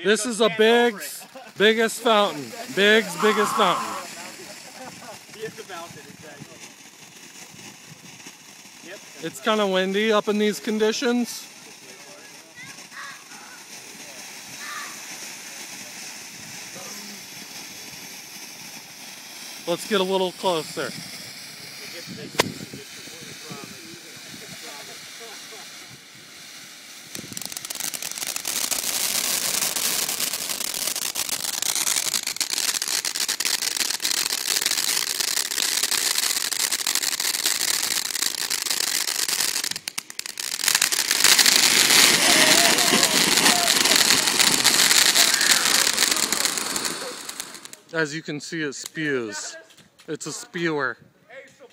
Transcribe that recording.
This is a biggest fountain. Biggest fountain. It's kind of windy up in these conditions. Let's get a little closer. As you can see, it spews. It's a spewer.